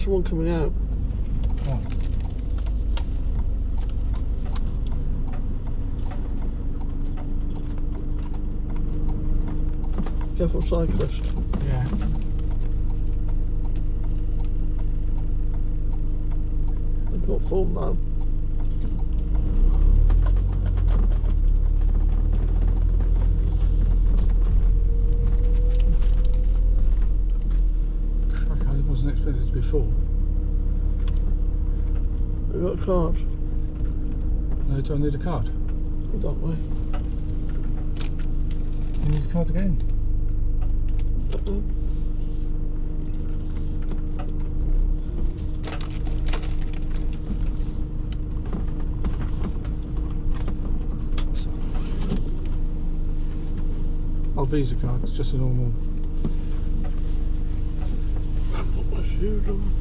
someone coming out. Oh. Careful cyclist. Yeah. They've got full now. I wasn't expected to be full. We've got a card. No, do I need a card? That way. You need a card again? Oh, Visa card. It's just a normal. Put my shoes on.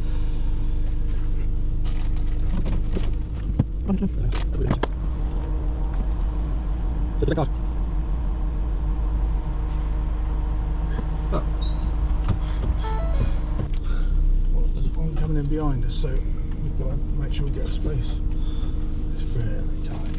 Well, there's one coming in behind us, so we've got to make sure we get a space. It's very tight.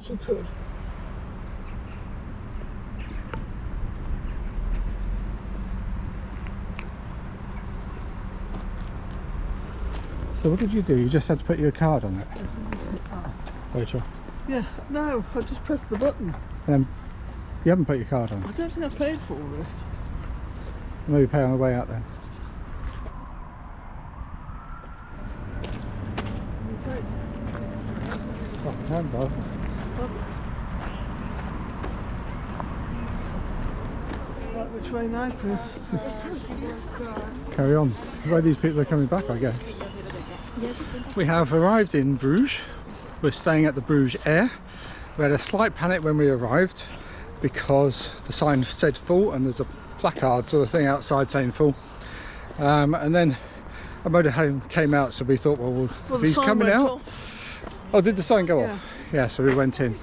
So good. So what did you do? You just had to put your card on it, Rachel? Yeah, no, I just pressed the button. And then you haven't put your card on. I don't think I paid for it. Maybe pay on the way out then. Okay. Fucking handbag. Right, which way now, Chris? Carry on. The way these people are coming back, I guess. We have arrived in Bruges. We're staying at the Bruges Aire. We had a slight panic when we arrived because the sign said full and there's a placard sort of thing outside saying full. And then a motorhome came out, so we thought, well, if he's coming out. Off. Oh, did the sign go Yeah. off? Yeah, so we went in.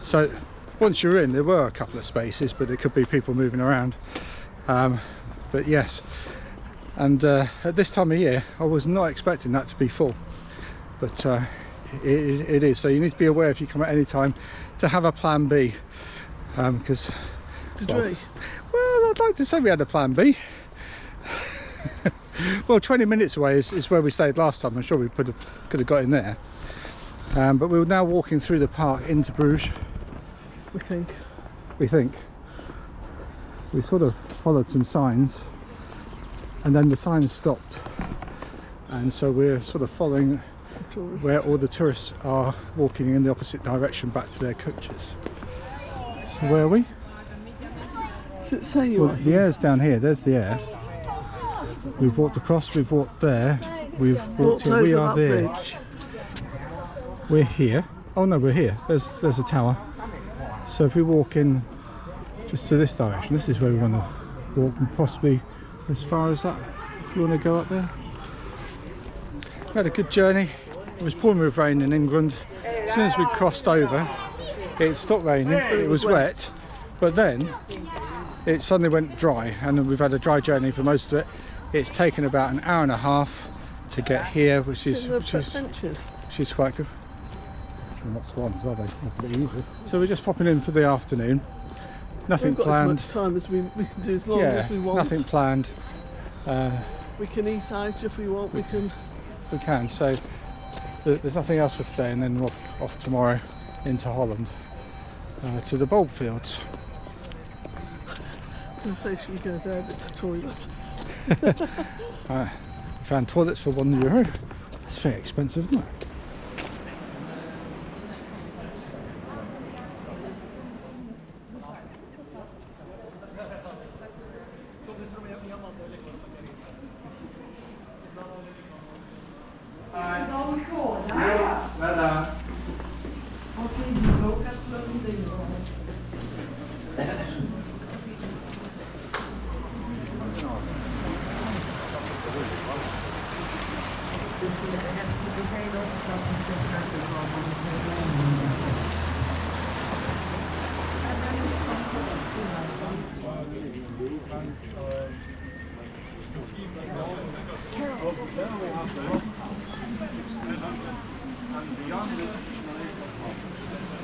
So once you're in, there were a couple of spaces, but there could be people moving around. But yes, and at this time of year, I was not expecting that to be full, but it is. So you need to be aware if you come at any time to have a plan B, because. Did we? Well, I'd like to say we had a plan B. Well, 20 minutes away is where we stayed last time. I'm sure we could have got in there. But we're now walking through the park into Bruges. We think. We sort of followed some signs and then the signs stopped. And so we're sort of following where all the tourists are walking in the opposite direction back to their coaches. So where are we? Does it say you Well, are the here? Aire's down here. There's the Aire. We've walked across, we've walked there, we've walked here. over We are that there. bridge. We're here. Oh no, we're here. There's a tower. So if we walk in just to this direction, this is where we want to walk, and possibly as far as that, if you want to go up there. We had a good journey. It was pouring with rain in England. As soon as we crossed over, it stopped raining. It was wet, but then it suddenly went dry, and we've had a dry journey for most of it. It's taken about an hour and a half to get here, which is quite good. They're not swans, are they? Not really easy. So we're just popping in for the afternoon. Nothing We've got planned. as much time as we can do, as long Yeah, as we want. nothing planned. We can eat out if we want. We can. So there's nothing else for today, and then we're off tomorrow into Holland to the bulb fields. I was going to say, should we go there? But the toilet. We found toilets for €1. It's very expensive, isn't it? Is all record, hè? Okay.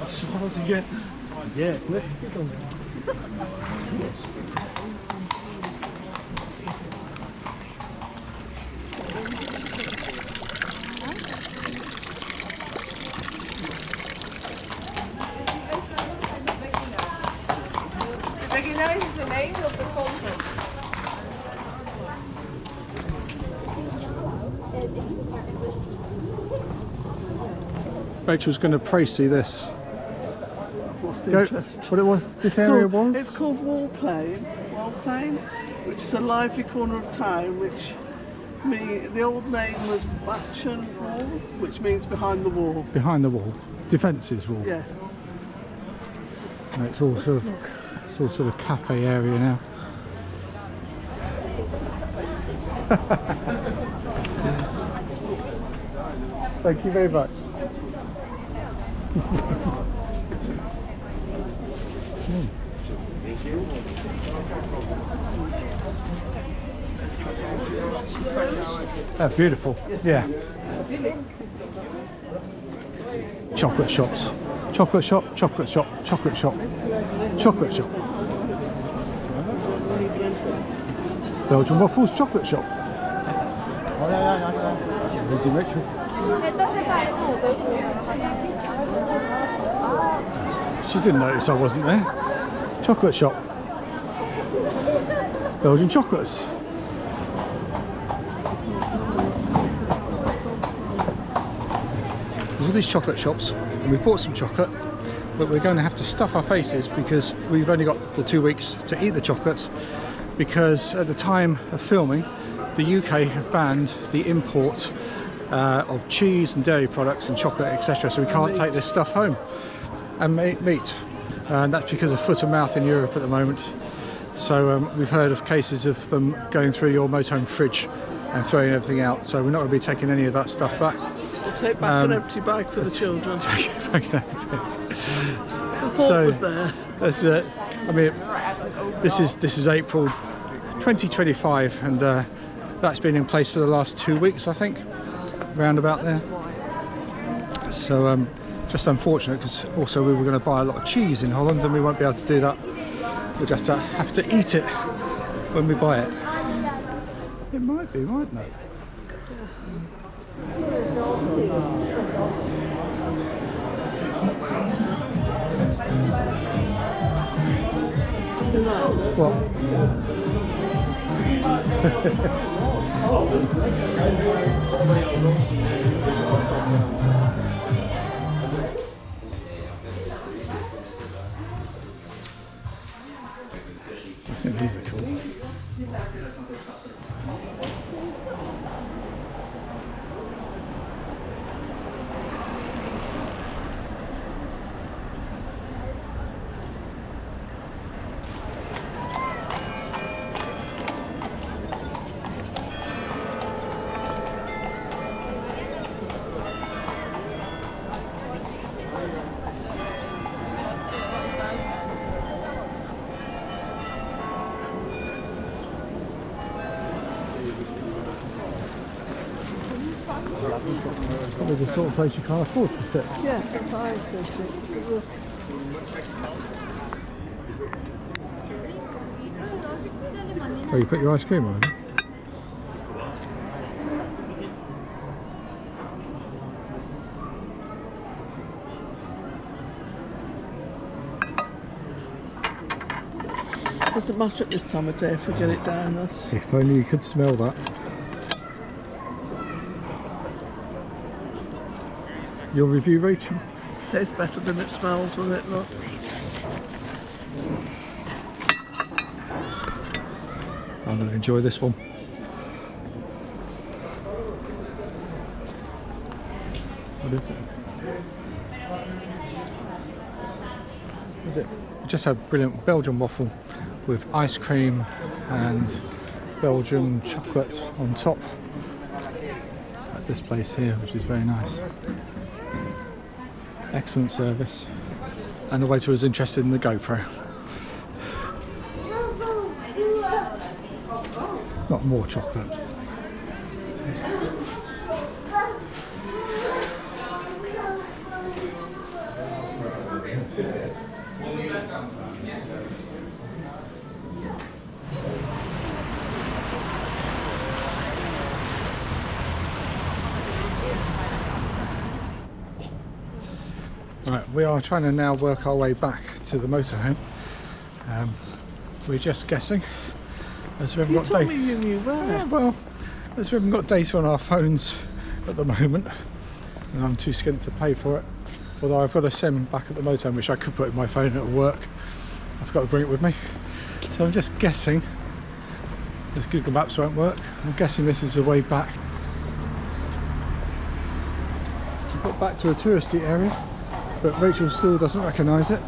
Smiles again. Yeah, Recognise the name of the convent. Rachel's going to précis this. What's the Go. interest? What it was? This area was? It's called Wall Plain, which is a lively corner of town, which the old name was Bachan Wall, which means behind the wall. Behind the wall. Defences wall. Yeah. And it's all sort of cafe area now. Thank you very much. Oh, beautiful. Yeah. Chocolate shops. Chocolate shop, chocolate shop, chocolate shop, chocolate shop. Belgian waffles, chocolate shop. Easy Rachel. She didn't notice I wasn't there. Chocolate shop. Belgian chocolates. There's all these chocolate shops, and we bought some chocolate, but we're going to have to stuff our faces because we've only got the 2 weeks to eat the chocolates, because at the time of filming the UK have banned the import of cheese and dairy products and chocolate, etc., so we can't take this stuff home. And meat, and that's because of foot and mouth in Europe at the moment. So we've heard of cases of them going through your motorhome fridge and throwing everything out, so we're not going to be taking any of that stuff back. We'll take back an empty bag for the children. The thought was there. I mean, this is April 2025, and that's been in place for the last 2 weeks, I think, round about there. So just unfortunate, because also we were going to buy a lot of cheese in Holland, and we won't be able to do that. We'll just have to eat it when we buy it. It might be, mightn't it? What? I think these are cool. Probably the sort of place you can't afford to sit. Yes, that's what I was thinking. So you put your ice cream on it? Doesn't matter at this time of day if we get it down us. If only you could smell that. Your review, Rachel? Tastes better than it smells, doesn't it? Look. I'm going to enjoy this one. What is it? What is it? We just had brilliant Belgian waffle with ice cream and Belgian chocolate on top. this place here, which is very nice. Excellent service. And the waiter was interested in the GoPro. Not more chocolate. Right, we are trying to now work our way back to the motorhome. We're just guessing, as we haven't got data. You knew where. Yeah, well, as we haven't got data on our phones at the moment, and I'm too skint to pay for it. Although I've got a SIM back at the motorhome, which I could put in my phone at work. I forgot to bring it with me, so I'm just guessing. This Google Maps won't work. I'm guessing this is the way back. We've got back to a touristy area, but Rachel still doesn't recognise it.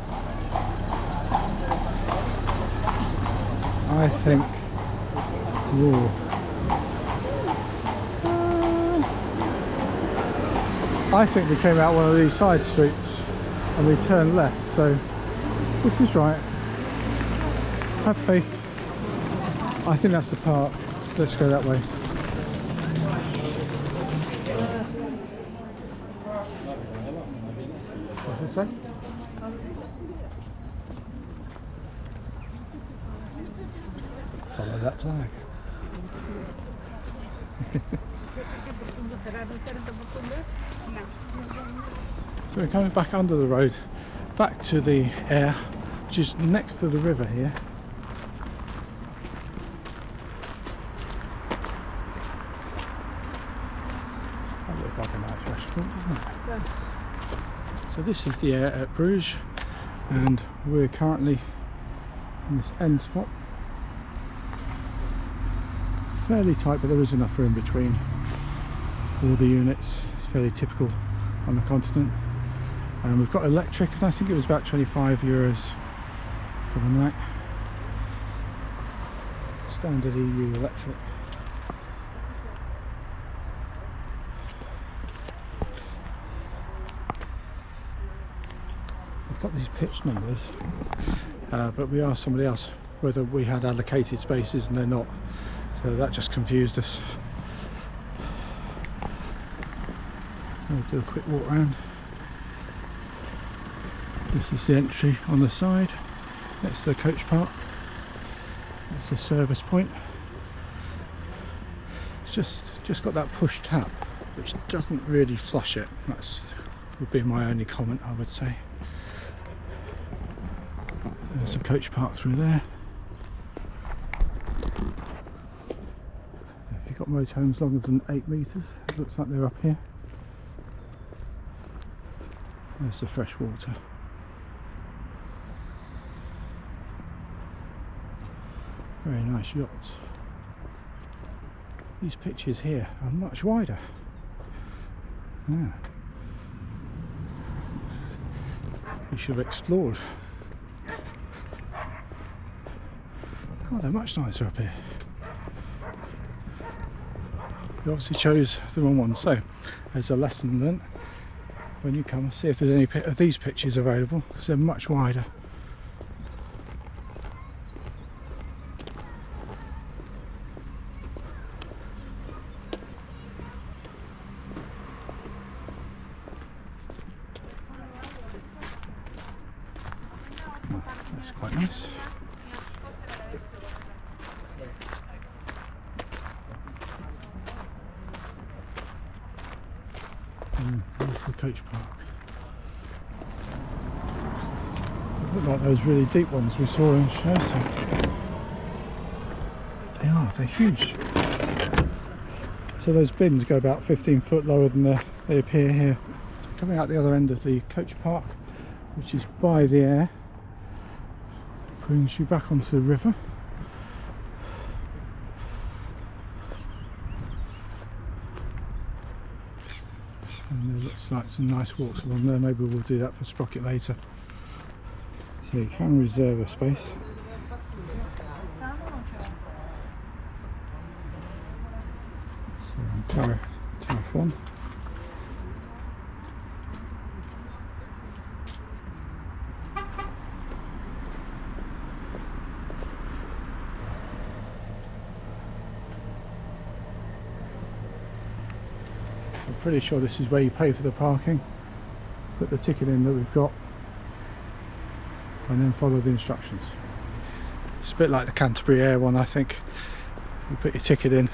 I think. Ooh. I think we came out one of these side streets and we turned left, so this is right. Have faith. I think that's the park. Let's go that way. What's it say? Follow that flag. So we're coming back under the road, back to the Aire, which is next to the river here. That looks like a nice restaurant, doesn't it? Yeah. So this is the Aire at Bruges, and we're currently in this end spot. Fairly tight, but there is enough room between all the units. It's fairly typical on the continent. And we've got electric, and I think it was about 25 euros for the night. Standard EU electric. I've got these pitch numbers, but we asked somebody else whether we had allocated spaces, and they're not. So that just confused us. I'll do a quick walk around. This is the entry on the side. That's the coach park. That's the service point. It's just got that push tap, which doesn't really flush it. That's would be my only comment, I would say. There's a coach park through there. If you've got motorhomes longer than 8 metres, it looks like they're up here. There's the fresh water. Very nice yachts. These pitches here are much wider. Yeah. We should have explored. Oh, they're much nicer up here. We obviously chose the wrong one, so there's a lesson learnt. When you come, see if there's any of these pitches available, because they're much wider. Oh, that's quite nice. There's the coach park. They look like those really deep ones we saw in Stroll. They're huge. So those bins go about 15 foot lower than they appear here. So coming out the other end of the coach park, which is by the Aire, brings you back onto the river. And there looks like some nice walks along there. Maybe we'll do that for Sprocket later. So you can reserve a space. So Tower one. I'm pretty sure this is where you pay for the parking. Put the ticket in that we've got and then follow the instructions. It's a bit like the Canterbury Aire one, I think. You put your ticket in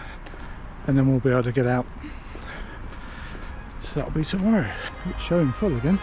and then we'll be able to get out. So that'll be tomorrow. It's showing full again.